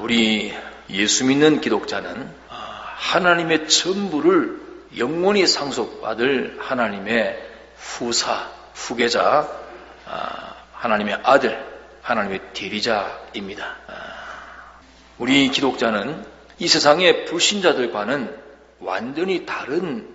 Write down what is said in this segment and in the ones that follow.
우리 예수 믿는 기독자는 하나님의 전부를 영원히 상속받을 하나님의 후계자, 하나님의 아들, 하나님의 대리자입니다. 우리 기독자는 이 세상의 불신자들과는 완전히 다른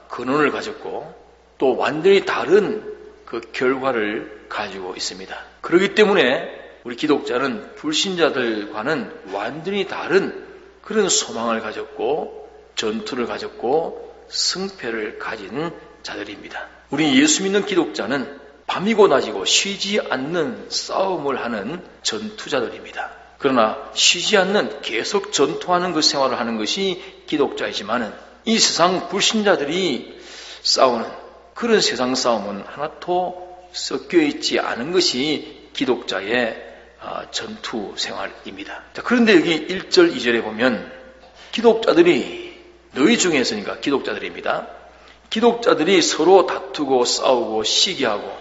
근원을 가졌고 또 완전히 다른 그 결과를 가지고 있습니다. 그렇기 때문에 우리 기독자는 불신자들과는 완전히 다른 그런 소망을 가졌고 전투를 가졌고 승패를 가진 자들입니다. 우리 예수 믿는 기독자는 밤이고 낮이고 쉬지 않는 싸움을 하는 전투자들입니다. 그러나 쉬지 않는 계속 전투하는 그 생활을 하는 것이 기독자이지만은 이 세상 불신자들이 싸우는 그런 세상 싸움은 하나도 섞여 있지 않은 것이 기독자의 전투 생활입니다. 자, 그런데 여기 1절, 2절에 보면 기독자들이 너희 중에서니까 기독자들입니다. 기독자들이 서로 다투고 싸우고 시기하고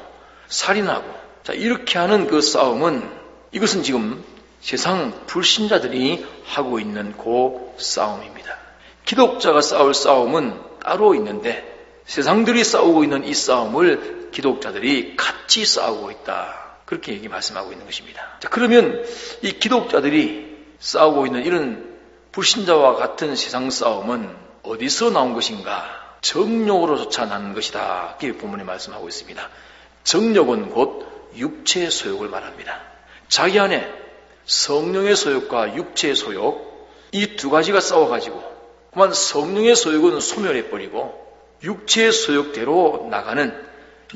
살인하고 자, 이렇게 하는 그 싸움은 이것은 지금 세상 불신자들이 하고 있는 그 싸움입니다. 기독자가 싸울 싸움은 따로 있는데 세상들이 싸우고 있는 이 싸움을 기독자들이 같이 싸우고 있다. 그렇게 말씀하고 있는 것입니다. 자, 그러면 이 기독자들이 싸우고 있는 이런 불신자와 같은 세상 싸움은 어디서 나온 것인가? 정욕으로조차 나는 것이다. 이렇게 본문에 말씀하고 있습니다. 정욕은 곧 육체의 소욕을 말합니다. 자기 안에 성령의 소욕과 육체의 소욕 이 두 가지가 싸워가지고 그만 성령의 소욕은 소멸해버리고 육체의 소욕대로 나가는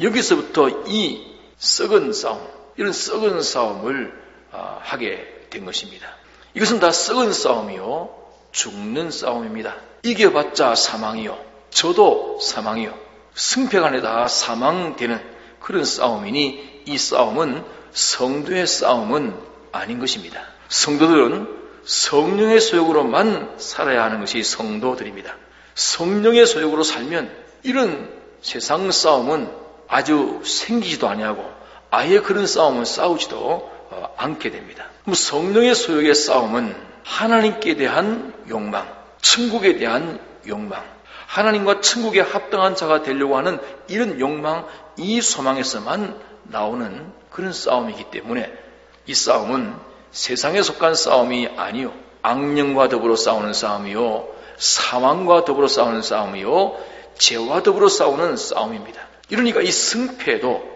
여기서부터 이 썩은 싸움 이런 썩은 싸움을 하게 된 것입니다. 이것은 다 썩은 싸움이요 죽는 싸움입니다. 이겨봤자 사망이요 저도 사망이요 승패간에 다 사망되는 그런 싸움이니 이 싸움은 성도의 싸움은 아닌 것입니다. 성도들은 성령의 소욕으로만 살아야 하는 것이 성도들입니다. 성령의 소욕으로 살면 이런 세상 싸움은 아주 생기지도 아니하고 아예 그런 싸움은 싸우지도 않게 됩니다. 성령의 소욕의 싸움은 하나님께 대한 욕망, 천국에 대한 욕망, 하나님과 천국에 합당한 자가 되려고 하는 이런 욕망, 이 소망에서만 나오는 그런 싸움이기 때문에 이 싸움은 세상에 속한 싸움이 아니요 악령과 더불어 싸우는 싸움이요 사망과 더불어 싸우는 싸움이요 죄와 더불어 싸우는 싸움입니다. 이러니까 이 승패도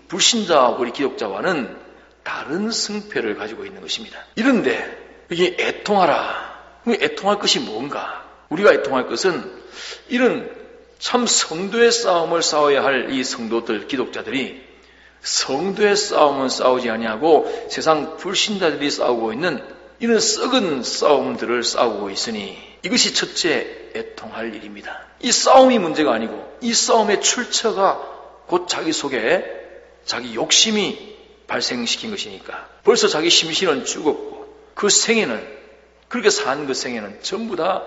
불신자와 우리 기독자와는 다른 승패를 가지고 있는 것입니다. 이런데 이게 애통하라. 애통할 것이 뭔가? 우리가 애통할 것은 이런 참 성도의 싸움을 싸워야 할 이 성도들, 기독자들이 성도의 싸움은 싸우지 아니하고 세상 불신자들이 싸우고 있는 이런 썩은 싸움들을 싸우고 있으니 이것이 첫째 애통할 일입니다. 이 싸움이 문제가 아니고 이 싸움의 출처가 곧 자기 속에 자기 욕심이 발생시킨 것이니까 벌써 자기 심신은 죽었고 그 생애는 그렇게 산 그 생애는 전부 다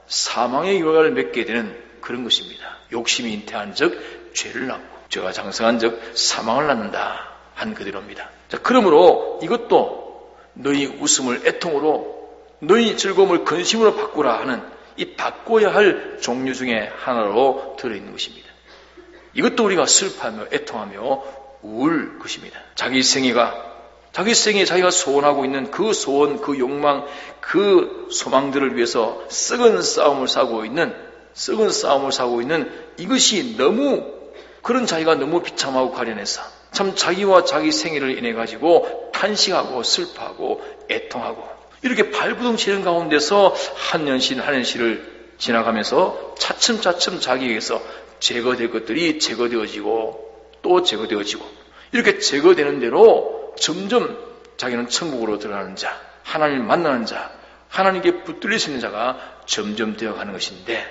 사망의 결과를 맺게 되는 그런 것입니다. 욕심이 잉태한 적 죄를 낳고 죄가 장성한 적 사망을 낳는다 한 그대로입니다. 자, 그러므로 이것도 너희 웃음을 애통으로 너희 즐거움을 근심으로 바꾸라 하는 이 바꿔야 할 종류 중에 하나로 들어있는 것입니다. 이것도 우리가 슬퍼하며 애통하며 울 것입니다. 자기 생에 자기가 소원하고 있는 그 소원, 그 욕망, 그 소망들을 위해서 썩은 싸움을 사고 있는 이것이 너무 그런 자기가 너무 비참하고 가련해서 참 자기와 자기 생애를 인해 가지고 탄식하고 슬퍼하고 애통하고 이렇게 발부둥치는 가운데서 한 년실을 지나가면서 차츰차츰 자기에게서 제거될 것들이 제거되어지고 또 제거되어지고 이렇게 제거되는 대로 점점 자기는 천국으로 들어가는 자, 하나님을 만나는 자, 하나님께 붙들릴 수 있는 자가 점점 되어가는 것인데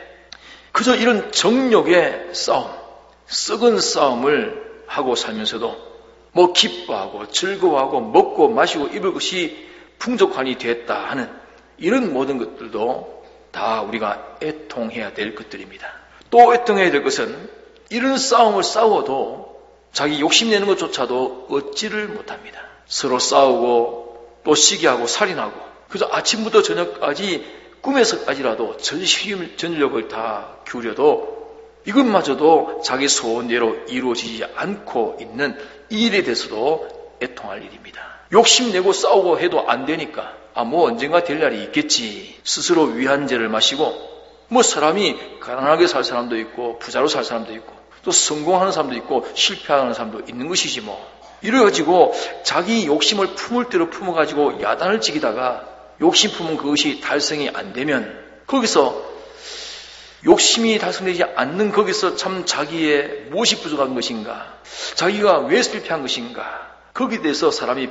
그저 이런 정욕의 싸움, 썩은 싸움을 하고 살면서도 뭐 기뻐하고 즐거워하고 먹고 마시고 입을 것이 풍족하니 됐다 하는 이런 모든 것들도 다 우리가 애통해야 될 것들입니다. 또 애통해야 될 것은 이런 싸움을 싸워도 자기 욕심내는 것조차도 얻지를 못합니다. 서로 싸우고 또 시기하고 살인하고 그래서 아침부터 저녁까지 꿈에서까지라도 전력을 다 기울여도 이것마저도 자기 소원대로 이루어지지 않고 있는 이 일에 대해서도 애통할 일입니다. 욕심내고 싸우고 해도 안 되니까 뭐 언젠가 될 날이 있겠지. 스스로 위안제를 마시고 사람이 가난하게 살 사람도 있고 부자로 살 사람도 있고 또 성공하는 사람도 있고 실패하는 사람도 있는 것이지 이래가지고 자기 욕심을 품을 대로 품어가지고 야단을 지기다가 욕심 품은 그것이 달성이 안 되면 거기서 욕심이 달성되지 않는 거기서 참 자기의 무엇이 부족한 것인가, 자기가 왜 실패한 것인가, 거기에 대해서 사람이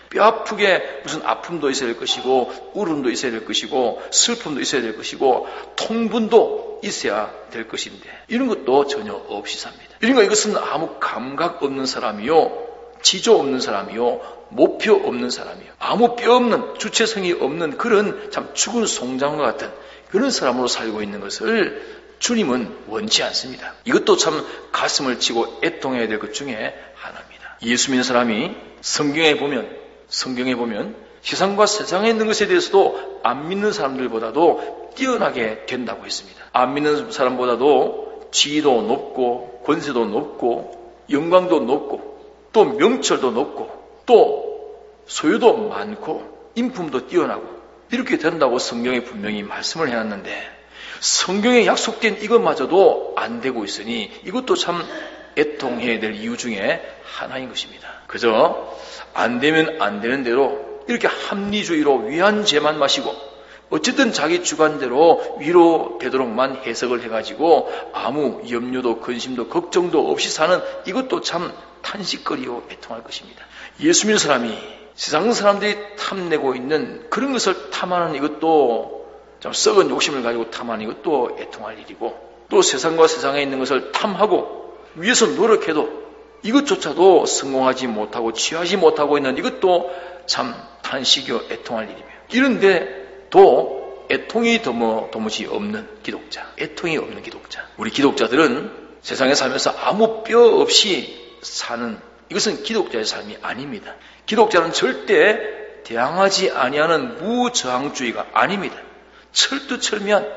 뼈아프게 무슨 아픔도 있어야 될 것이고 울음도 있어야 될 것이고 슬픔도 있어야 될 것이고 통분도 있어야 될 것인데 이런 것도 전혀 없이 삽니다. 그러니까 이것은 아무 감각 없는 사람이요, 지조 없는 사람이요, 목표 없는 사람이요, 아무 뼈 없는, 주체성이 없는 그런 참 죽은 송장과 같은 그런 사람으로 살고 있는 것을 주님은 원치 않습니다. 이것도 참 가슴을 치고 애통해야 될 것 중에 하나입니다. 예수 믿는 사람이 성경에 보면 세상과 세상에 있는 것에 대해서도 안 믿는 사람들보다도 뛰어나게 된다고 했습니다. 안 믿는 사람보다도 지위도 높고 권세도 높고 영광도 높고 또 명철도 높고 또 소유도 많고 인품도 뛰어나고 이렇게 된다고 성경에 분명히 말씀을 해놨는데 성경에 약속된 이것마저도 안 되고 있으니 이것도 참 애통해야 될 이유 중에 하나인 것입니다. 그저 안 되면 안 되는 대로 이렇게 합리주의로 위안제만 마시고 어쨌든 자기 주관대로 위로되도록만 해석을 해가지고 아무 염려도 근심도 걱정도 없이 사는 이것도 참 탄식거리고 애통할 것입니다. 예수 믿는 사람이 세상 사람들이 탐내고 있는 그런 것을 탐하는 이것도 좀 썩은 욕심을 가지고 탐하는 이것도 애통할 일이고 또 세상과 세상에 있는 것을 탐하고 위해서 노력해도 이것조차도 성공하지 못하고 취하지 못하고 있는 이것도 참 탄식이요 애통할 일이며 이런데 또 애통이 도무지 없는 기독자, 애통이 없는 기독자. 우리 기독자들은 세상에 살면서 아무 뼈 없이 사는 이것은 기독자의 삶이 아닙니다. 기독자는 절대 대항하지 아니하는 무저항주의가 아닙니다. 철두철미한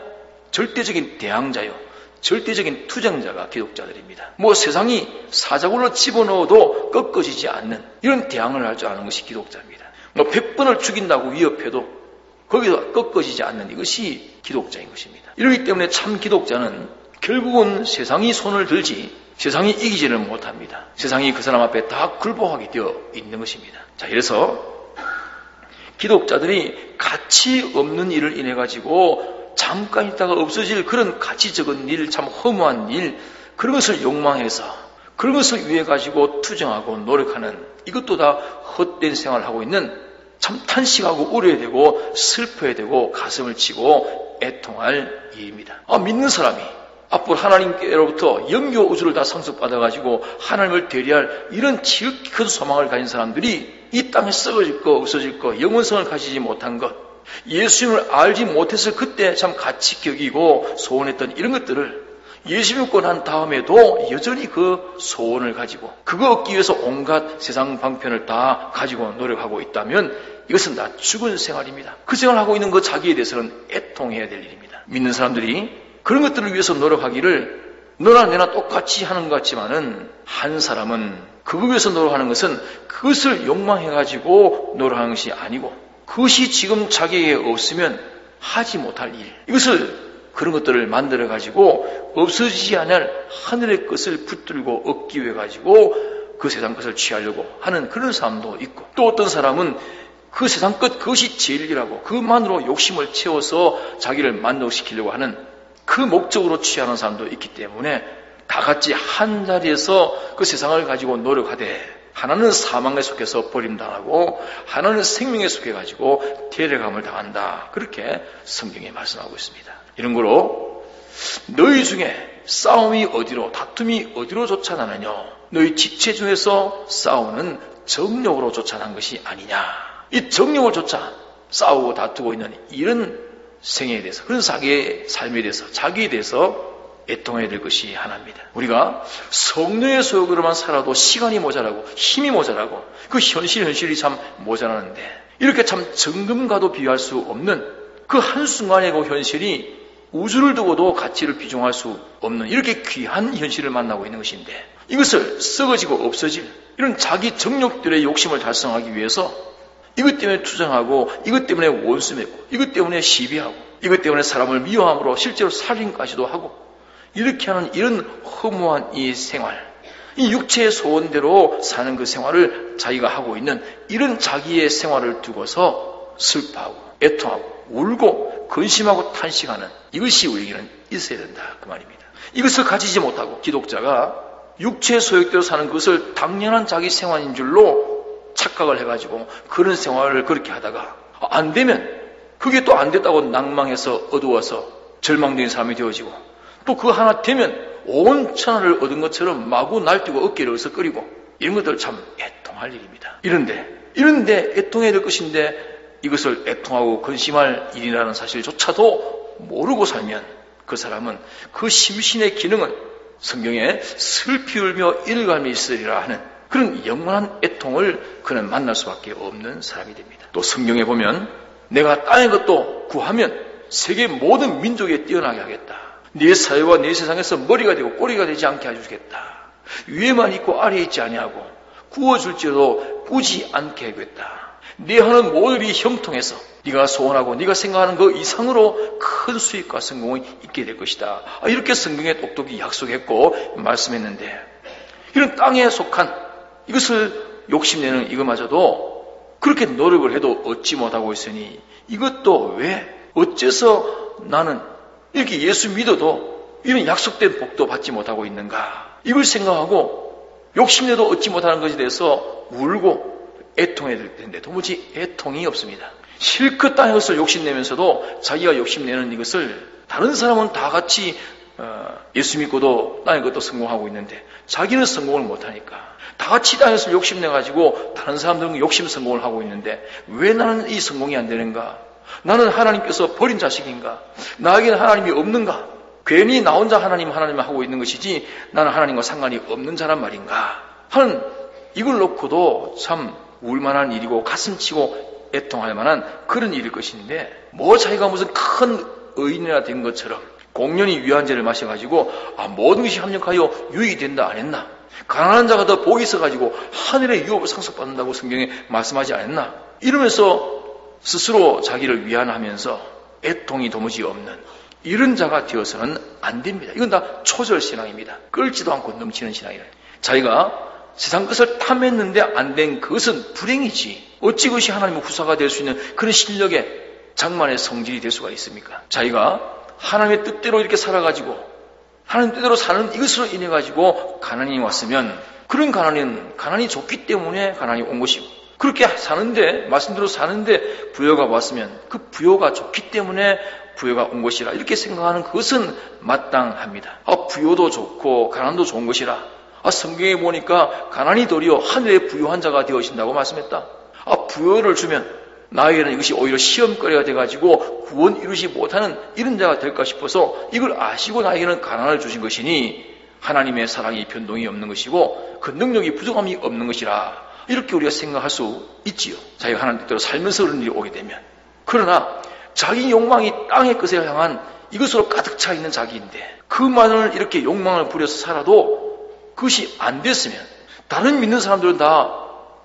절대적인 대항자요, 절대적인 투쟁자가 기독자들입니다. 세상이 사자굴로 집어넣어도 꺾어지지 않는 이런 대항을 할 줄 아는 것이 기독자입니다. 100번을 죽인다고 위협해도 거기서 꺾어지지 않는 이것이 기독자인 것입니다. 이러기 때문에 참 기독자는 결국은 세상이 손을 들지 세상이 이기지를 못합니다. 세상이 그 사람 앞에 다 굴복하게 되어 있는 것입니다. 자, 이래서 기독자들이 가치 없는 일을 인해 가지고 잠깐 있다가 없어질 그런 가치 적은 일, 참 허무한 일, 그런 것을 욕망해서 그런 것을 위해 가지고 투정하고 노력하는 이것도 다 헛된 생활을 하고 있는 참 탄식하고 울어야 되고 슬퍼야 되고 가슴을 치고 애통할 일입니다. 믿는 사람이 앞으로 하나님께로부터 영교 우주를 다 상속받아가지고 하나님을 대리할 이런 지극히 큰 소망을 가진 사람들이 이 땅에 썩어질 거 없어질 거 영원성을 가지지 못한 것 예수님을 알지 못해서 그때 참 가치 격이고 소원했던 이런 것들을 예수 믿고 난 다음에도 여전히 그 소원을 가지고 그거 얻기 위해서 온갖 세상 방편을 다 가지고 노력하고 있다면 이것은 다 죽은 생활입니다. 그 생활하고 있는 그 자기에 대해서는 애통해야 될 일입니다. 믿는 사람들이 그런 것들을 위해서 노력하기를 너나 내나 똑같이 하는 것 같지만은 한 사람은 그거 위해서 노력하는 것은 그것을 욕망해가지고 노력하는 것이 아니고 그것이 지금 자기에게 없으면 하지 못할 일 이것을 그런 것들을 만들어가지고 없어지지 않을 하늘의 것을 붙들고 얻기 위해 가지고 그 세상 것을 취하려고 하는 그런 사람도 있고 또 어떤 사람은 그 세상 것 그것이 제일이라고 그것만으로 욕심을 채워서 자기를 만족시키려고 하는 그 목적으로 취하는 사람도 있기 때문에 다 같이 한 자리에서 그 세상을 가지고 노력하되 하나는 사망에 속해서 버림당하고 하나는 생명에 속해가지고 데려감을 당한다. 그렇게 성경에 말씀하고 있습니다. 이런 거로 너희 중에 싸움이 어디로 다툼이 어디로 쫓아나느냐 너희 지체 중에서 싸우는 정욕으로 쫓아난 것이 아니냐. 이 정욕을 쫓아 싸우고 다투고 있는 이런 생애에 대해서 그런 자기의 삶에 대해서 자기에 대해서 애통해야 될 것이 하나입니다. 우리가 성령의 소욕으로만 살아도 시간이 모자라고 힘이 모자라고 그 현실이 참 모자라는데 이렇게 참 정금과도 비교할 수 없는 그 한순간의 그 현실이 우주를 두고도 가치를 비중할 수 없는 이렇게 귀한 현실을 만나고 있는 것인데, 이것을 썩어지고 없어질 이런 자기 정욕들의 욕심을 달성하기 위해서 이것 때문에 투정하고, 이것 때문에 원수 맺고, 이것 때문에 시비하고, 이것 때문에 사람을 미워함으로 실제로 살인까지도 하고, 이렇게 하는 이런 허무한 이 생활, 이 육체의 소원대로 사는 그 생활을 자기가 하고 있는 이런 자기의 생활을 두고서 슬퍼하고 애통하고 울고 근심하고 탄식하는 이것이 우리에게는 있어야 된다, 그 말입니다. 이것을 가지지 못하고 기독자가 육체의 소욕대로 사는 것을 당연한 자기 생활인 줄로 착각을 해가지고 그런 생활을 그렇게 하다가 안 되면 그게 또 안 됐다고 낭망해서 어두워서 절망적인 사람이 되어지고, 또 그거 하나 되면 온 천하를 얻은 것처럼 마구 날뛰고 어깨를 으쓱거리고, 이런 것들 참 애통할 일입니다. 이런데 애통해야 될 것인데 이것을 애통하고 근심할 일이라는 사실조차도 모르고 살면 그 사람은 그 심신의 기능은 성경에 슬피 울며 일감이 있으리라 하는 그런 영원한 애통을 그는 만날 수밖에 없는 사람이 됩니다. 또 성경에 보면 내가 땅의 것도 구하면 세계 모든 민족에 뛰어나게 하겠다. 네 사회와 네 세상에서 머리가 되고 꼬리가 되지 않게 해주겠다. 위에만 있고 아래에 있지 아니하고 구워줄지라도 꾸지 않게 하겠다. 네 하는 모든 일이 형통해서 네가 소원하고 네가 생각하는 그 이상으로 큰 수익과 성공이 있게 될 것이다. 이렇게 성경에 똑똑히 약속했고 말씀했는데, 이런 땅에 속한 이것을 욕심내는 이거마저도 그렇게 노력을 해도 얻지 못하고 있으니 이것도 왜 어째서 나는 이렇게 예수 믿어도 이런 약속된 복도 받지 못하고 있는가, 이걸 생각하고 욕심내도 얻지 못하는 것에 대해서 울고 애통해야 될 텐데 도무지 애통이 없습니다. 실컷 땅의 것을 욕심내면서도 자기가 욕심내는 이것을 다른 사람은 다 같이 예수 믿고도 땅의 것도 성공하고 있는데 자기는 성공을 못하니까, 다 같이 땅의 것을 욕심내가지고 다른 사람들은 욕심 성공을 하고 있는데 왜 나는 이 성공이 안 되는가? 나는 하나님께서 버린 자식인가? 나에게는 하나님이 없는가? 괜히 나 혼자 하나님을 하고 있는 것이지 나는 하나님과 상관이 없는 자란 말인가? 하는 이걸 놓고도 참 울만한 일이고 가슴치고 애통할 만한 그런 일일 것인데, 뭐 자기가 무슨 큰 의인이라 된 것처럼 공연히 위안제를 마셔가지고 모든 것이 합력하여 유익이 된다 안 했나? 가난한 자가 더 복이 있어가지고 하늘의 유업을 상속받는다고 성경에 말씀하지 않았나? 이러면서 스스로 자기를 위안하면서 애통이 도무지 없는 이런 자가 되어서는 안 됩니다. 이건 다 초절신앙입니다. 끓지도 않고 넘치는 신앙이라. 자기가 세상 것을 탐했는데 안 된 그것은 불행이지 어찌 그것이 하나님의 후사가 될 수 있는 그런 실력의 장만의 성질이 될 수가 있습니까? 자기가 하나님의 뜻대로 이렇게 살아가지고 하나님 뜻대로 사는 이것으로 인해가지고 가난이 왔으면, 그런 가난이 좋기 때문에 가난이 온 것이고, 그렇게 사는데 말씀대로 사는데 부여가 왔으면 그 부여가 좋기 때문에 부여가 온 것이라 이렇게 생각하는 그것은 마땅합니다. 부여도 좋고 가난도 좋은 것이라. 성경에 보니까 가난이 도리어 하늘의 부유한 자가 되어진다고 말씀했다. 부여를 주면 나에게는 이것이 오히려 시험거리가 돼가지고 구원 이루지 못하는 이런 자가 될까 싶어서 이걸 아시고 나에게는 가난을 주신 것이니 하나님의 사랑이 변동이 없는 것이고 그 능력이 부족함이 없는 것이라, 이렇게 우리가 생각할 수 있지요. 자기가 하나님 뜻대로 살면서 그런 일이 오게 되면. 그러나 자기 욕망이 땅의 것에 향한 이것으로 가득 차 있는 자기인데 그만을 이렇게 욕망을 부려서 살아도 그것이 안 됐으면, 다른 믿는 사람들은 다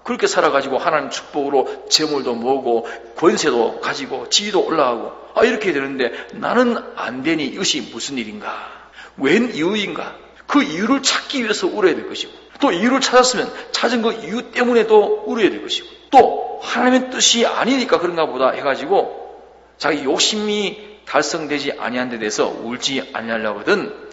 그렇게 살아가지고 하나님 축복으로 재물도 모으고 권세도 가지고 지위도 올라가고 이렇게 되는데 나는 안 되니 이것이 무슨 일인가? 웬 이유인가? 그 이유를 찾기 위해서 울어야 될 것이고, 또 이유를 찾았으면 찾은 그 이유 때문에도 울어야 될 것이고, 또 하나님의 뜻이 아니니까 그런가 보다 해가지고 자기 욕심이 달성되지 아니한 데 대해서 울지 아니하려거든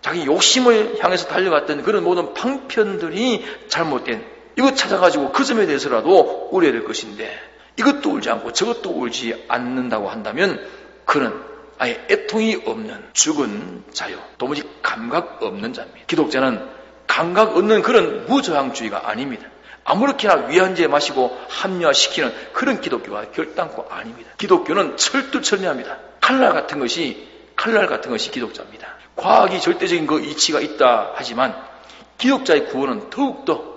자기 욕심을 향해서 달려갔던 그런 모든 방편들이 잘못된 이것 찾아가지고 그 점에 대해서라도 울어야 될 것인데, 이것도 울지 않고 저것도 울지 않는다고 한다면 그는 아예 애통이 없는 죽은 자요, 도무지 감각 없는 자입니다. 기독자는 감각 없는 그런 무저항주의가 아닙니다. 아무렇게나 위안제 마시고 합리화시키는 그런 기독교가 결단코 아닙니다. 기독교는 철두철미합니다. 칼날 같은 것이 기독자입니다. 과학이 절대적인 그 이치가 있다 하지만 기독자의 구원은 더욱더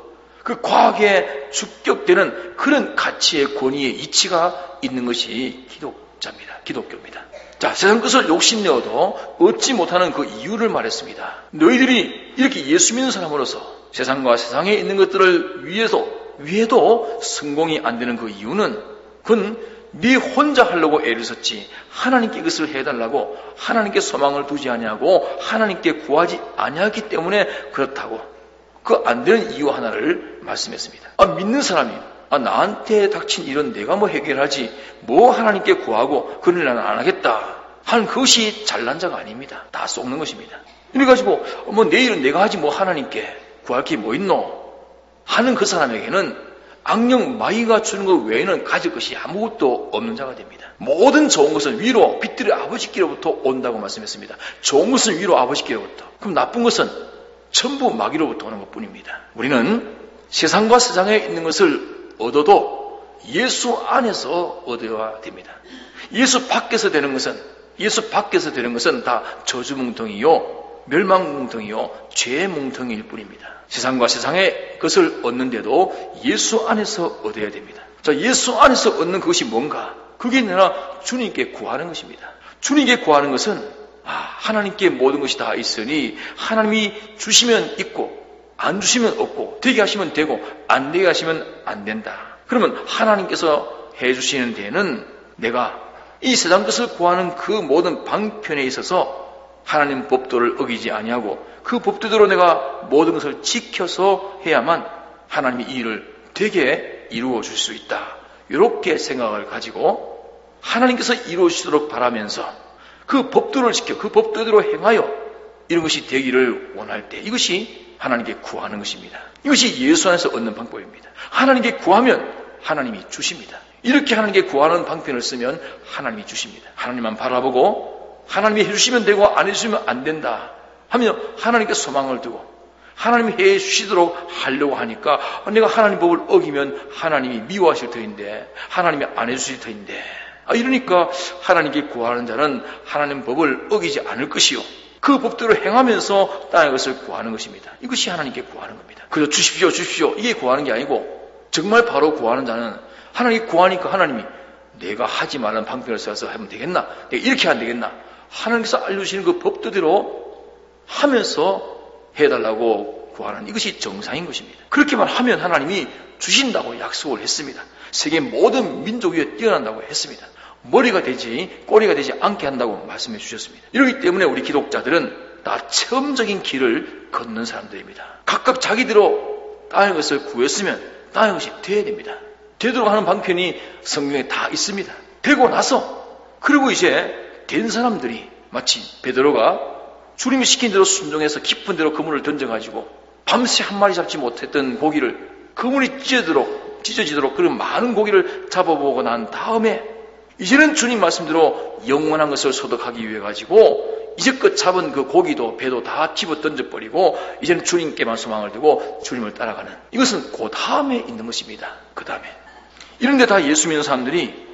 그 과학에 축적되는 그런 가치의 권위의 이치가 있는 것이 기독자입니다. 기독교입니다. 자, 세상 것을 욕심내어도 얻지 못하는 그 이유를 말했습니다. 너희들이 이렇게 예수 믿는 사람으로서 세상과 세상에 있는 것들을 위해도 성공이 안 되는 그 이유는 그건 네 혼자 하려고 애를 썼지 하나님께 이것을 해달라고 하나님께 소망을 두지 아니하고 하나님께 구하지 아니하기 때문에 그렇다고 그 안 되는 이유 하나를 말씀했습니다. 믿는 사람이 나한테 닥친 일은 내가 뭐 해결하지 뭐 하나님께 구하고 그런 일 나는 안 하겠다 하는 그것이 잘난 자가 아닙니다. 다 속는 것입니다. 이래가지고 내 일은 내가 하지 뭐 하나님께 구할 게 뭐 있노 하는 그 사람에게는 악령 마귀가 주는 것 외에는 가질 것이 아무것도 없는 자가 됩니다. 모든 좋은 것은 위로 빛들의 아버지께로부터 온다고 말씀했습니다. 좋은 것은 위로 아버지께로부터. 그럼 나쁜 것은 전부 마귀로부터 오는 것뿐입니다. 우리는 세상과 세상에 있는 것을 얻어도 예수 안에서 얻어야 됩니다. 예수 밖에서 되는 것은 다 저주뭉텅이요 멸망뭉텅이요 죄뭉텅이일 뿐입니다. 세상과 세상의 것을 얻는데도 예수 안에서 얻어야 됩니다. 자, 예수 안에서 얻는 그것이 뭔가? 그게 아니라 주님께 구하는 것입니다. 주님께 구하는 것은 하나님께 모든 것이 다 있으니 하나님이 주시면 있고 안 주시면 없고 되게 하시면 되고 안 되게 하시면 안 된다. 그러면 하나님께서 해주시는 데에는 내가 이 세상 것을 구하는 그 모든 방편에 있어서 하나님 법도를 어기지 아니하고 그 법도대로 내가 모든 것을 지켜서 해야만 하나님이 이 일을 되게 이루어 줄 수 있다. 이렇게 생각을 가지고 하나님께서 이루어 주시도록 바라면서 그 법도를 지켜 그 법도대로 행하여 이런 것이 되기를 원할 때 이것이 하나님께 구하는 것입니다. 이것이 예수 안에서 얻는 방법입니다. 하나님께 구하면 하나님이 주십니다. 이렇게 하나님께 구하는 방편을 쓰면 하나님이 주십니다. 하나님만 바라보고 하나님이 해주시면 되고 안 해주시면 안 된다 하면 하나님께 소망을 두고 하나님이 해주시도록 하려고 하니까 내가 하나님 법을 어기면 하나님이 미워하실 터인데 하나님이 안 해주실 터인데 이러니까 하나님께 구하는 자는 하나님 법을 어기지 않을 것이요 그 법대로 행하면서 땅의 것을 구하는 것입니다. 이것이 하나님께 구하는 겁니다. 그래서 주십시오 이게 구하는 게 아니고 정말 바로 구하는 자는 하나님이 구하니까 하나님이 내가 하지 말라는 방편을 써서 하면 되겠나? 내가 이렇게 하면 되겠나? 하나님께서 알려주시는 그 법도대로 하면서 해달라고 구하는 이것이 정상인 것입니다. 그렇게만 하면 하나님이 주신다고 약속을 했습니다. 세계 모든 민족 위에 뛰어난다고 했습니다. 머리가 되지 꼬리가 되지 않게 한다고 말씀해 주셨습니다. 이러기 때문에 우리 기독자들은 다 체험적인 길을 걷는 사람들입니다. 각각 자기대로 땅의 것을 구했으면 땅의 것이 돼야 됩니다. 되도록 하는 방편이 성경에 다 있습니다. 되고 나서 그리고 이제 된 사람들이 마치 베드로가 주님이 시킨 대로 순종해서 깊은 데로 그물을 던져가지고 밤새 한 마리 잡지 못했던 고기를 그물이 찢어지도록 그런 많은 고기를 잡아보고 난 다음에 이제는 주님 말씀대로 영원한 것을 소득하기 위해 가지고 이제껏 잡은 그 고기도 배도 다 집어 던져버리고 이제는 주님께만 소망을 두고 주님을 따라가는 이것은 그 다음에 있는 것입니다. 그 다음에 이런데 다 예수 믿는 사람들이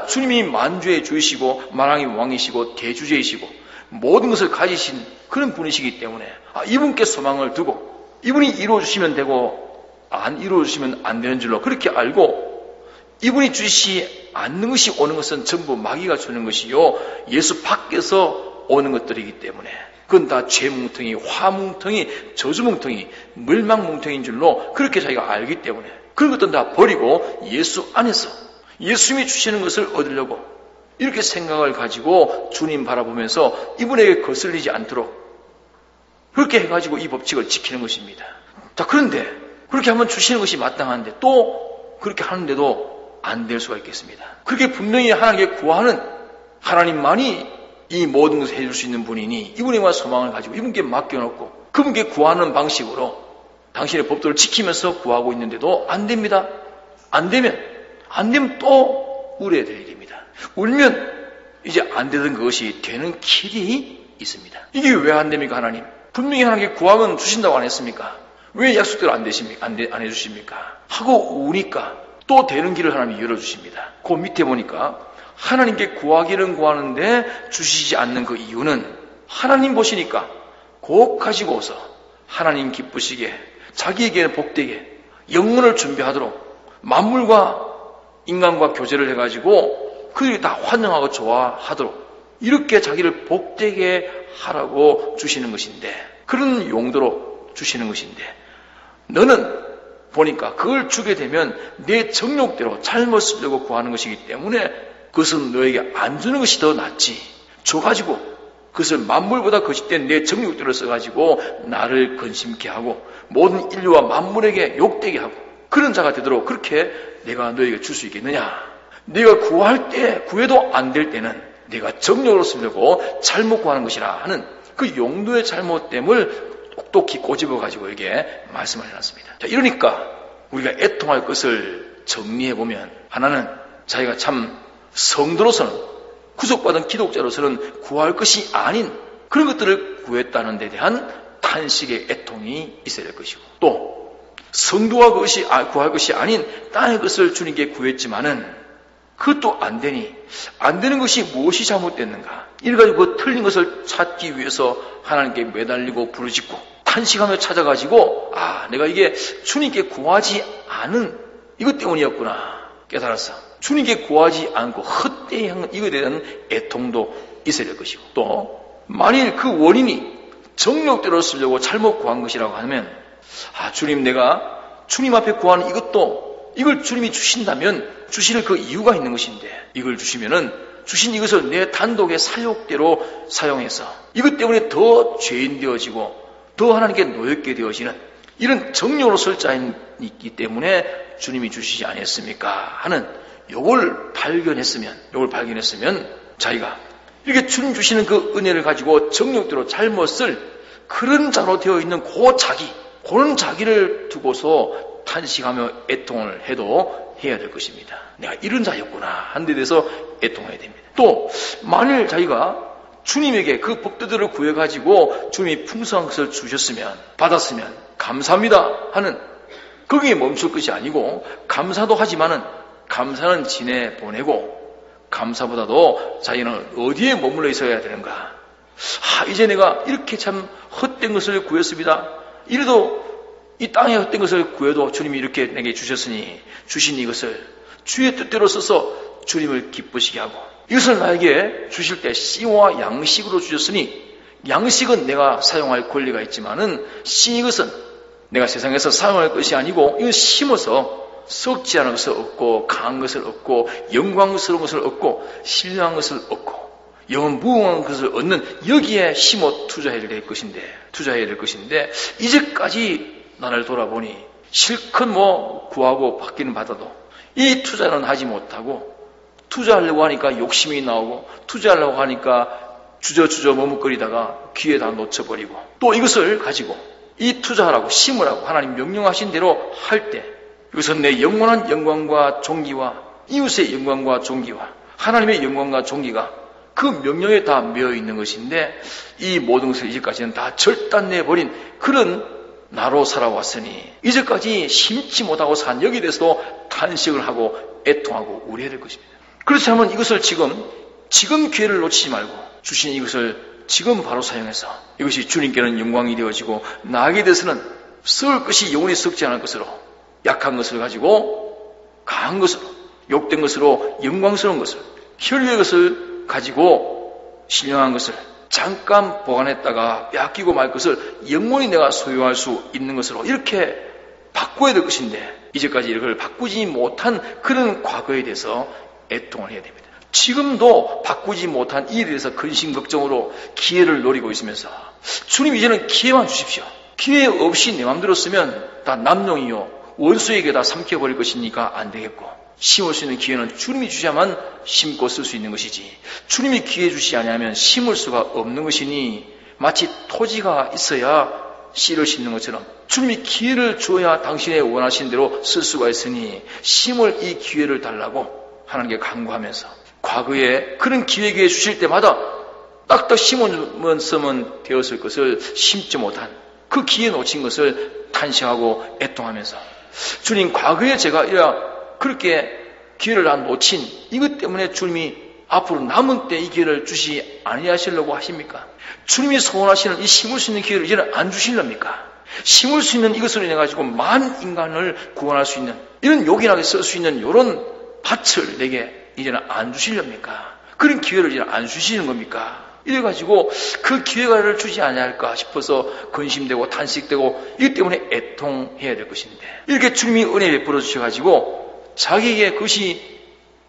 주님이 만주의 주이시고 만왕의 왕이시고 대주제이시고 모든 것을 가지신 그런 분이시기 때문에 이분께 소망을 두고 이분이 이루어주시면 되고 안 이루어주시면 안 되는 줄로 그렇게 알고 이분이 주시지 않는 것이 오는 것은 전부 마귀가 주는 것이요 예수 밖에서 오는 것들이기 때문에 그건 다 죄뭉텅이, 화뭉텅이, 저주뭉텅이, 멸망뭉텅이인 줄로 그렇게 자기가 알기 때문에 그런 것들은 다 버리고 예수 안에서 예수님이 주시는 것을 얻으려고 이렇게 생각을 가지고 주님 바라보면서 이분에게 거슬리지 않도록 그렇게 해가지고 이 법칙을 지키는 것입니다. 자, 그런데 그렇게 하면 주시는 것이 마땅한데 또 그렇게 하는데도 안 될 수가 있겠습니다. 그렇게 분명히 하나님께 구하는 하나님만이 이 모든 것을 해줄 수 있는 분이니 이분에만 소망을 가지고 이분께 맡겨놓고 그분께 구하는 방식으로 당신의 법도를 지키면서 구하고 있는데도 안 됩니다. 안 되면 또 울어야 될 일입니다. 울면 이제 안 되던 그것이 되는 길이 있습니다. 이게 왜 안 됩니까, 하나님? 분명히 하나님께 구하면 주신다고 안 했습니까? 왜 약속대로 안 해주십니까? 하고 우니까 또 되는 길을 하나님이 열어주십니다. 그 밑에 보니까 하나님께 구하기는 구하는데 주시지 않는 그 이유는 하나님 보시니까 곧 가지고 오서 하나님 기쁘시게 자기에게는 복되게 영혼을 준비하도록 만물과 인간과 교제를 해가지고 그들이 다 환영하고 좋아하도록 이렇게 자기를 복되게 하라고 주시는 것인데, 그런 용도로 주시는 것인데, 너는 보니까 그걸 주게 되면 내 정욕대로 잘못 쓰려고 구하는 것이기 때문에 그것은 너에게 안 주는 것이 더 낫지. 줘가지고 그것을 만물보다 거짓된 내 정욕대로 써가지고 나를 근심케 하고 모든 인류와 만물에게 욕되게 하고 그런 자가 되도록 그렇게 내가 너에게 줄 수 있겠느냐. 네가 구할 때 구해도 안 될 때는 네가 정욕으로 쓰려고 잘못 구하는 것이라 하는 그 용도의 잘못됨을 똑똑히 꼬집어가지고 이게 말씀을 해놨습니다. 자, 이러니까 우리가 애통할 것을 정리해보면, 하나는 자기가 참 성도로서는, 구속받은 기독자로서는 구할 것이 아닌 그런 것들을 구했다는 데 대한 탄식의 애통이 있어야 될 것이고, 또 성도가 그것이 구할 것이 아닌 땅의 것을 주님께 구했지만은 그것도 안 되니 안 되는 것이 무엇이 잘못됐는가, 이래가지고 그 틀린 것을 찾기 위해서 하나님께 매달리고 부르짖고 탄식하며 찾아가지고 내가 이게 주님께 구하지 않은 이것 때문이었구나 깨달았어. 주님께 구하지 않고 헛되이 한 이것에 대한 애통도 있어야 될 것이고, 또 만일 그 원인이 정욕대로 쓰려고 잘못 구한 것이라고 하면 주님, 내가 주님 앞에 구하는 이걸 주님이 주신다면 주실 그 이유가 있는 것인데, 이걸 주시면은 주신 이것을 내 단독의 사욕대로 사용해서 이것 때문에 더 죄인 되어지고 더 하나님께 노엽게 되어지는 이런 정욕으로 쓸 자인 있기 때문에 주님이 주시지 않았습니까 하는 요걸 발견했으면 자기가 이렇게 주님 주시는 그 은혜를 가지고 정욕대로 잘못 쓸 그런 자로 되어 있는 그런 자기를 두고서 탄식하며 애통을 해도 해야 될 것입니다. 내가 이런 자였구나 하는 데 대해서 애통해야 됩니다. 또 만일 자기가 주님에게 그 복들을 구해가지고 주님이 풍성한 것을 주셨으면, 받았으면 감사합니다 하는, 거기에 멈출 것이 아니고 감사도 하지만은 감사는 지내보내고 감사보다도 자기는 어디에 머물러 있어야 되는가. 이제 내가 이렇게 참 헛된 것을 구했습니다. 이래도 이 땅에 헛된 것을 구해도 주님이 이렇게 내게 주셨으니 주신 이것을 주의 뜻대로 써서 주님을 기쁘시게 하고, 이것을 나에게 주실 때 씨와 양식으로 주셨으니 양식은 내가 사용할 권리가 있지만은 씨 이것은 내가 세상에서 사용할 것이 아니고 이건 심어서 썩지 않은 것을 얻고 강한 것을 얻고 영광스러운 것을 얻고 신령한 것을 얻고 영원 무궁한 것을 얻는 여기에 심어 투자해야 될 것인데 이제까지 나를 돌아보니 실컷 구하고 받기는 받아도 이 투자는 하지 못하고, 투자하려고 하니까 욕심이 나오고 투자하려고 하니까 주저주저 머뭇거리다가 기회다 놓쳐버리고, 또 이것을 가지고 이 투자하라고 심으라고 하나님 명령하신 대로 할 때 이것은 내 영원한 영광과 존귀와 이웃의 영광과 존귀와 하나님의 영광과 존귀가 그 명령에 다 매여 있는 것인데, 이 모든 것을 이제까지는 다 절단내버린 그런 나로 살아왔으니 이제까지 심지 못하고 산 여기에 대해서도 탄식을 하고 애통하고 우려해야 될 것입니다. 그렇지 않으면 이것을 지금 기회를 놓치지 말고 주신 이것을 지금 바로 사용해서 이것이 주님께는 영광이 되어지고 나에게 대해서는 썩을 것이 영원히 썩지 않을 것으로, 약한 것을 가지고 강한 것으로, 욕된 것으로 영광스러운 것을, 혈류의 것을 가지고 신령한 것을 잠깐 보관했다가 빼앗기고 말 것을 영원히 내가 소유할 수 있는 것으로 이렇게 바꿔야 될 것인데, 이제까지 이걸 바꾸지 못한 그런 과거에 대해서 애통을 해야 됩니다. 지금도 바꾸지 못한 일에 대해서 근심 걱정으로 기회를 노리고 있으면서 주님 이제는 기회만 주십시오. 기회 없이 내 맘대로 쓰면 다 남용이요 원수에게 다 삼켜버릴 것이니까 안 되겠고, 심을 수 있는 기회는 주님이 주셔야만 심고 쓸 수 있는 것이지, 주님이 기회 주시지 않으면 심을 수가 없는 것이니 마치 토지가 있어야 씨를 심는 것처럼 주님이 기회를 주어야 당신의 원하신 대로 쓸 수가 있으니 심을 이 기회를 달라고 하나님께 간구하면서, 과거에 그런 기회 주실 때마다 딱딱 심으면 되었을 것을 심지 못한 그 기회 놓친 것을 탄식하고 애통하면서, 주님 과거에 제가 그렇게 기회를 안 놓친 이것 때문에 주님이 앞으로 남은 때 이 기회를 주시 아니하시려고 하십니까? 주님이 소원하시는 이 심을 수 있는 기회를 이제는 안 주실랍니까? 심을 수 있는 이것으로 인해 가지고 만 인간을 구원할 수 있는 이런 요긴하게 쓸 수 있는 이런 밭을 내게 이제는 안 주시렵니까? 그런 기회를 이제 안 주시는 겁니까? 이래가지고 그 기회를 주지 않을까 싶어서 근심되고 탄식되고 이것 때문에 애통해야 될 것인데, 이렇게 주님이 은혜 베풀어 주셔가지고 자기에게 그것이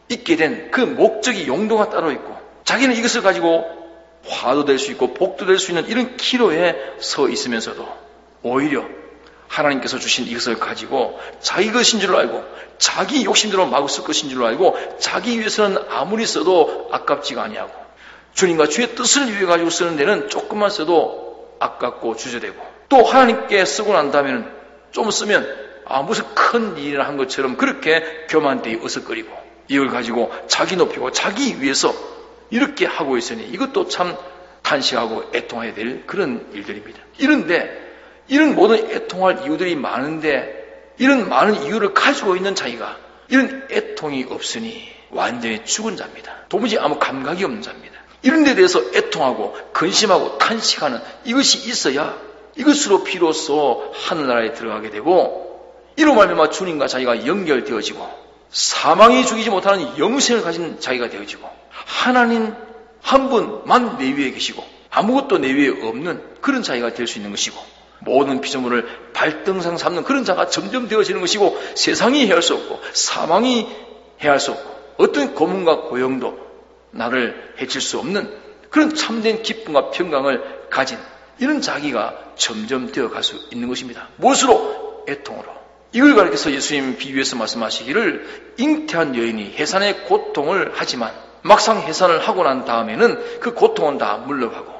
있게 된 그 목적이 용도가 따로 있고, 자기는 이것을 가지고 화도 될 수 있고 복도 될 수 있는 이런 기로에 서 있으면서도 오히려 하나님께서 주신 이것을 가지고 자기 것인 줄 알고 자기 욕심대로 마구 쓸 것인 줄 알고 자기 위해서는 아무리 써도 아깝지가 아니하고, 주님과 주의 뜻을 위해 가지고 쓰는 데는 조금만 써도 아깝고 주저되고, 또 하나님께 쓰고 난 다음에는 좀 쓰면 무슨 큰 일이나 한 것처럼 그렇게 교만되이 어석거리고, 이걸 가지고 자기 높이고 자기 위해서 이렇게 하고 있으니 이것도 참 탄식하고 애통해야 될 그런 일들입니다. 이런데 이런 모든 애통할 이유들이 많은데, 이런 많은 이유를 가지고 있는 자기가 이런 애통이 없으니 완전히 죽은 자입니다. 도무지 아무 감각이 없는 자입니다. 이런 데 대해서 애통하고 근심하고 탄식하는 이것이 있어야 이것으로 비로소 하늘나라에 들어가게 되고, 이로 말미암아 주님과 자기가 연결되어지고 사망이 죽이지 못하는 영생을 가진 자기가 되어지고, 하나님 한 분만 내 위에 계시고 아무것도 내 위에 없는 그런 자기가 될 수 있는 것이고, 모든 피조물을 발등상 삼는 그런 자가 점점 되어지는 것이고, 세상이 해할 수 없고 사망이 해할 수 없고 어떤 고문과 고용도 나를 해칠 수 없는 그런 참된 기쁨과 평강을 가진 이런 자기가 점점 되어갈 수 있는 것입니다. 무엇으로? 애통으로. 이걸 가리켜서 예수님 비유에서 말씀하시기를, 잉태한 여인이 해산의 고통을 하지만 막상 해산을 하고 난 다음에는 그 고통은 다 물러가고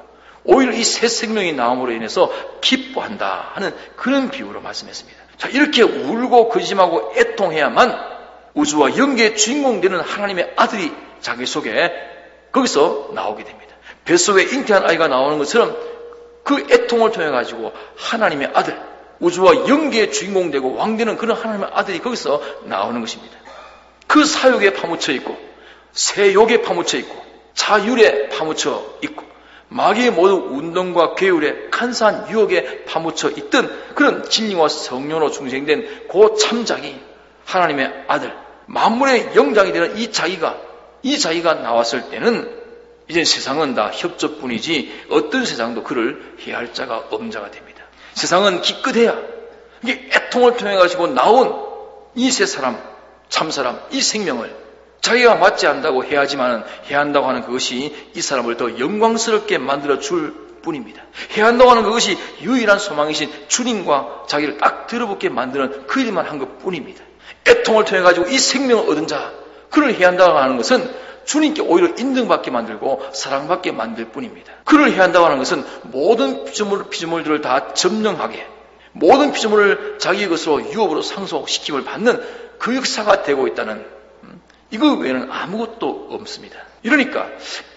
오히려 이 새 생명이 나옴으로 인해서 기뻐한다 하는 그런 비유로 말씀했습니다. 자, 이렇게 울고 근심하고 애통해야만 우주와 영계의 주인공 되는 하나님의 아들이 자기 속에 거기서 나오게 됩니다. 뱃속에 잉태한 아이가 나오는 것처럼 그 애통을 통해 가지고 하나님의 아들, 우주와 영계의 주인공 되고 왕 되는 그런 하나님의 아들이 거기서 나오는 것입니다. 그 사욕에 파묻혀 있고 세욕에 파묻혀 있고 자율에 파묻혀 있고 마귀의 모든 운동과 괴율에 간사한 유혹에 파묻혀 있던 그런 진리와 성령으로 중생된 그 참작이 하나님의 아들, 만물의 영장이 되는 이 자기가 나왔을 때는 이제 세상은 다 협조뿐이지 어떤 세상도 그를 해할 자가 없는 자가 됩니다. 세상은 기껏해야 이게 애통을 통해 가지고 나온 이 세 사람, 참사람, 이 생명을 자기가 맞지 않다고 해야 한다고 하는 그것이 이 사람을 더 영광스럽게 만들어 줄 뿐입니다. 해야 한다고 하는 그것이 유일한 소망이신 주님과 자기를 딱 들어붙게 만드는 그 일만 한 것 뿐입니다. 애통을 통해 가지고 이 생명을 얻은 자, 그를 해야 한다고 하는 것은 주님께 오히려 인정받게 만들고 사랑받게 만들 뿐입니다. 그를 해야 한다고 하는 것은 모든 피조물들을 다 점령하게, 모든 피조물을 자기의 것으로 유업으로 상속시킴을 받는 그 역사가 되고 있다는, 이거 외에는 아무것도 없습니다. 이러니까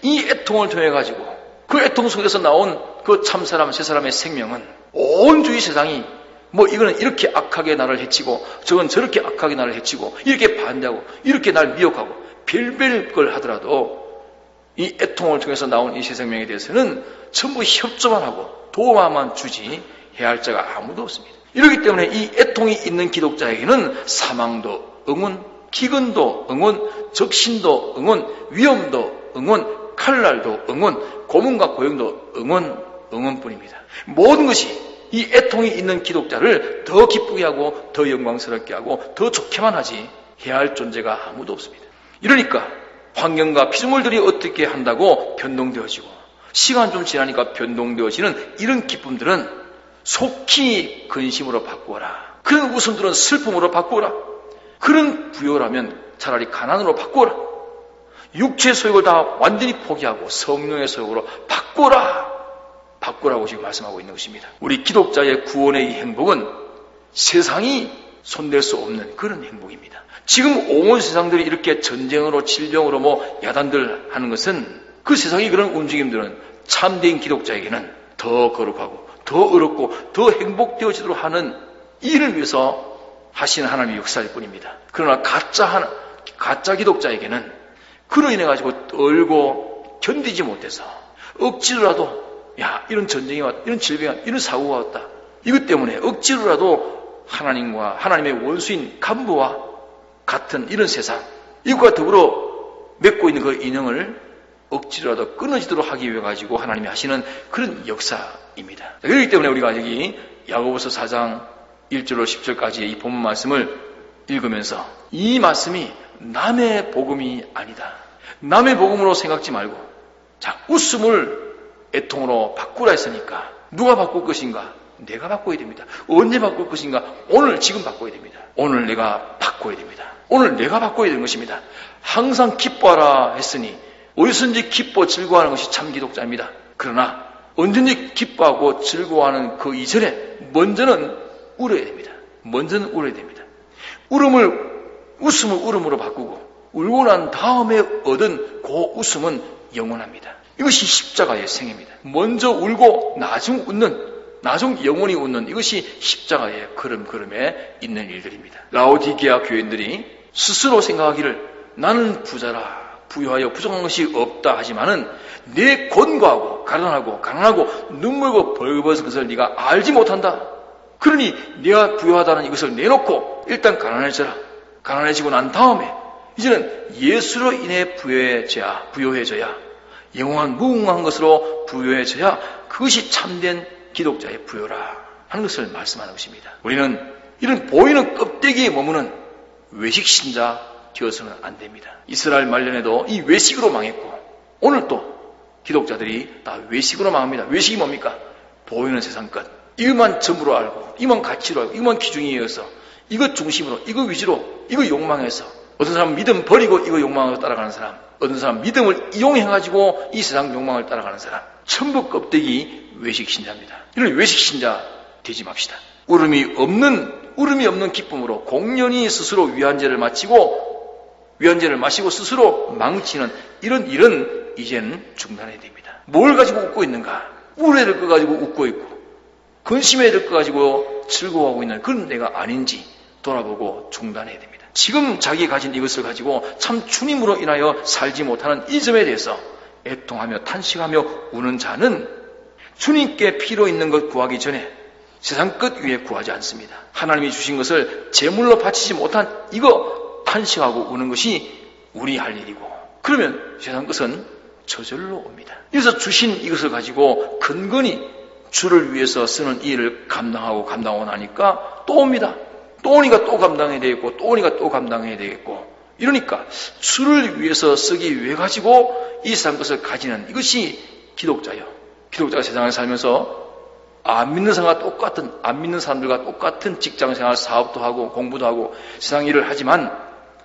이 애통을 통해 가지고 그 애통 속에서 나온 그 참사람, 세 사람의 생명은 온 주위 세상이 이거는 이렇게 악하게 나를 해치고 저건 저렇게 악하게 나를 해치고 이렇게 반대하고 이렇게 날 미혹하고 별별 걸 하더라도 이 애통을 통해서 나온 이 새 생명에 대해서는 전부 협조만 하고 도움만 주지 해야 할 자가 아무도 없습니다. 이렇기 때문에 이 애통이 있는 기독자에게는 사망도 응원, 기근도 응원, 적신도 응원, 위험도 응원, 칼날도 응원, 고문과 고용도 응원뿐입니다. 모든 것이 이 애통이 있는 기독자를 더 기쁘게 하고 더 영광스럽게 하고 더 좋게만 하지 해야 할 존재가 아무도 없습니다. 이러니까 환경과 피조물들이 어떻게 한다고 변동되어지고 시간 좀 지나니까 변동되어지는 이런 기쁨들은 속히 근심으로 바꾸어라. 그런 웃음들은 슬픔으로 바꾸어라. 그런 부여라면 차라리 가난으로 바꾸어라. 육체의 소욕을 다 완전히 포기하고 성령의 소욕으로 바꾸라고 지금 말씀하고 있는 것입니다. 우리 기독자의 구원의 이 행복은 세상이 손댈 수 없는 그런 행복입니다. 지금 온 세상들이 이렇게 전쟁으로 질병으로 야단들 하는 것은 그 세상의 그런 움직임들은 참된 기독자에게는 더 거룩하고 더 어렵고 더 행복되어지도록 하는 일을 위해서 하시는 하나님의 역사일 뿐입니다. 그러나 가짜 기독자에게는 그로 인해 가지고 떨고 견디지 못해서 억지로라도 이런 전쟁이 왔다, 이런 질병이 왔다, 이런 사고가 왔다, 이것 때문에 억지로라도 하나님과 하나님의 원수인 간부와 같은 이런 세상, 이것과 더불어 맺고 있는 그 인연을 억지로라도 끊어지도록 하기 위해 가지고 하나님이 하시는 그런 역사입니다. 그렇기 때문에 우리가 여기 야고보서 4장 1절로 10절까지의 이 본문 말씀을 읽으면서 이 말씀이 남의 복음이 아니다. 남의 복음으로 생각지 말고, 자, 웃음을 애통으로 바꾸라 했으니까 누가 바꿀 것인가? 내가 바꿔야 됩니다. 언제 바꿀 것인가? 오늘 지금 바꿔야 됩니다. 오늘 내가 바꿔야 됩니다. 오늘 내가 바꿔야 되는 것입니다. 항상 기뻐하라 했으니 어디선지 기뻐 즐거워하는 것이 참 기독자입니다. 그러나 언제든지 기뻐하고 즐거워하는 그 이전에 먼저는 울어야 됩니다. 먼저는 울어야 됩니다. 웃음을 울음으로 바꾸고 울고 난 다음에 얻은 그 웃음은 영원합니다. 이것이 십자가의 생애입니다. 먼저 울고 나중 웃는, 나중 영원히 웃는, 이것이 십자가의 걸음걸음에 있는 일들입니다. 라오디게아 교인들이 스스로 생각하기를 나는 부자라, 부유하여 부족한 것이 없다 하지만은 내 곤고하고 가난하고 눈물고 벌거벗은 것을 네가 알지 못한다. 그러니 네가 부유하다는 이것을 내놓고 일단 가난해져라. 가난해지고 난 다음에 이제는 예수로 인해 부유해져야 영원한 무궁한 것으로 부유해져야 그것이 참된 기독자의 부요라 하는 것을 말씀하는 것입니다. 우리는 이런 보이는 껍데기에 머무는 외식신자 되어서는 안 됩니다. 이스라엘 말년에도 이 외식으로 망했고 오늘 또 기독자들이 다 외식으로 망합니다. 외식이 뭡니까? 보이는 세상 것, 이것만 점으로 알고, 이것만 가치로 알고, 이것만 기준이어서 이것 중심으로, 이거 위주로, 이거 욕망해서 어떤 사람은 믿음 버리고 이거 욕망으로 따라가는 사람, 어떤 사람은 믿음을 이용해가지고 이 세상 욕망을 따라가는 사람, 전부 껍데기 외식신자입니다. 이런 외식신자 되지 맙시다. 울음이 없는 기쁨으로 공연히 스스로 위안제를 마시고 스스로 망치는 이런 일은 이제는 중단해야 됩니다. 뭘 가지고 웃고 있는가? 울어야 될 거 가지고 웃고 있고 근심해야 될 거 가지고 즐거워하고 있는 그런 내가 아닌지 돌아보고 중단해야 됩니다. 지금 자기가 가진 이것을 가지고 참 주님으로 인하여 살지 못하는 이 점에 대해서 애통하며 탄식하며 우는 자는 주님께 필요 있는 것 구하기 전에 세상 끝 위에 구하지 않습니다. 하나님이 주신 것을 제물로 바치지 못한 이거 탄식하고 우는 것이 우리 할 일이고, 그러면 세상 것은 저절로 옵니다. 그래서 주신 이것을 가지고 근근히 주를 위해서 쓰는 이 일을 감당하고 나니까 또 옵니다. 또 오니까 또 감당해야 되겠고, 또 오니까 또 감당해야 되겠고, 이러니까 주를 위해서 쓰기 위해 가지고 이 세상 것을 가지는 이것이 기독자예요. 기독자가 세상에 살면서 안 믿는 사람들과 똑같은 직장생활, 사업도 하고 공부도 하고 세상 일을 하지만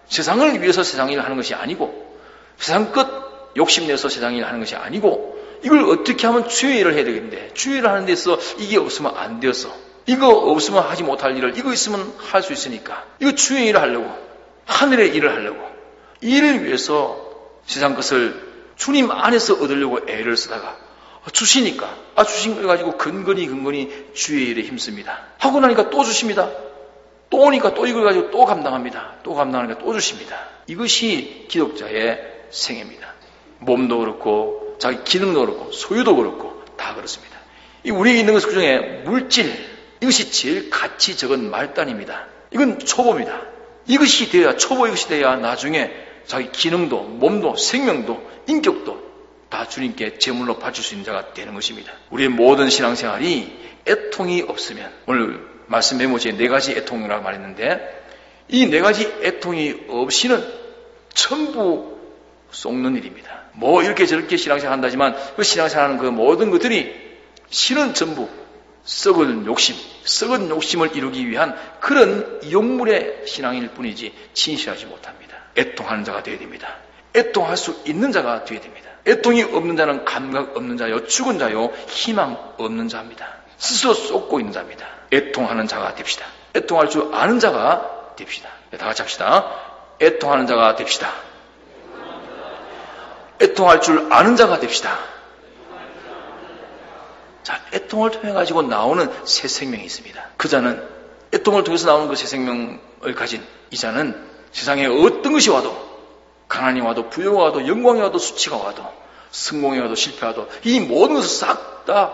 세상을 위해서 세상 일을 하는 것이 아니고, 세상 끝 욕심내서 세상 일을 하는 것이 아니고, 이걸 어떻게 하면 주의 일을 해야 되겠는데, 주의 일을 하는 데 있어 이게 없으면 안 되어서, 이거 없으면 하지 못할 일을 이거 있으면 할 수 있으니까, 이거 주의 일을 하려고, 하늘의 일을 하려고, 이 일을 위해서 세상 것을 주님 안에서 얻으려고 애를 쓰다가 주시니까, 주신 걸 가지고 근근히 주의 일에 힘씁니다. 하고 나니까 또 주십니다. 또 오니까 또 이걸 가지고 또 감당합니다. 또 감당하니까 또 주십니다. 이것이 기독자의 생애입니다. 몸도 그렇고 자기 기능도 그렇고 소유도 그렇고 다 그렇습니다. 우리에게 있는 것 중에 물질, 이것이 제일 가치 적은 말단입니다. 이건 초보입니다. 이것이 돼야 나중에 자기 기능도 몸도 생명도 인격도 다 주님께 제물로 바칠 수 있는 자가 되는 것입니다. 우리의 모든 신앙생활이 애통이 없으면, 오늘 말씀 메모지에 4가지 애통이라고 말했는데, 이 4가지 애통이 없이는 전부 속는 일입니다. 이렇게 저렇게 신앙생활 한다지만 그 신앙생활하는 그 모든 것들이 실은 전부 썩은 욕심을 이루기 위한 그런 용물의 신앙일 뿐이지 진실하지 못합니다. 애통하는 자가 되어야 됩니다. 애통할 수 있는 자가 되어야 됩니다. 애통이 없는 자는 감각 없는 자요, 죽은 자요, 희망 없는 자입니다. 스스로 쏟고 있는 자입니다. 애통하는 자가 됩시다. 애통할 줄 아는 자가 됩시다. 다 같이 합시다. 애통하는 자가 됩시다. 애통할 줄 아는 자가 됩시다. 자, 애통을 통해 가지고 나오는 새 생명이 있습니다. 그 자는, 애통을 통해서 나오는 그 새 생명을 가진 이 자는 세상에 어떤 것이 와도, 가난이 와도 부여가 와도 영광이 와도 수치가 와도 성공이 와도 실패 와도 이 모든 것을 싹 다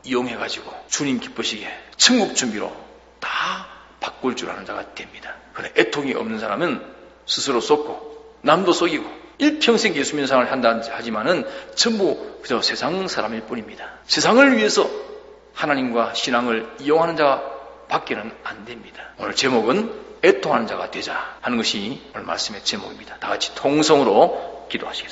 이용해가지고 주님 기쁘시게 천국 준비로 다 바꿀 줄 아는 자가 됩니다. 그런데 애통이 없는 사람은 스스로 속고 남도 속이고 일평생 예수 믿는 생활을 한다 하지만은 전부 그저 세상 사람일 뿐입니다. 세상을 위해서 하나님과 신앙을 이용하는 자가 밖에는 안 됩니다. 오늘 제목은 애통하는 자가 되자 하는 것이 오늘 말씀의 제목입니다. 다 같이 통성으로 기도하시겠습니다.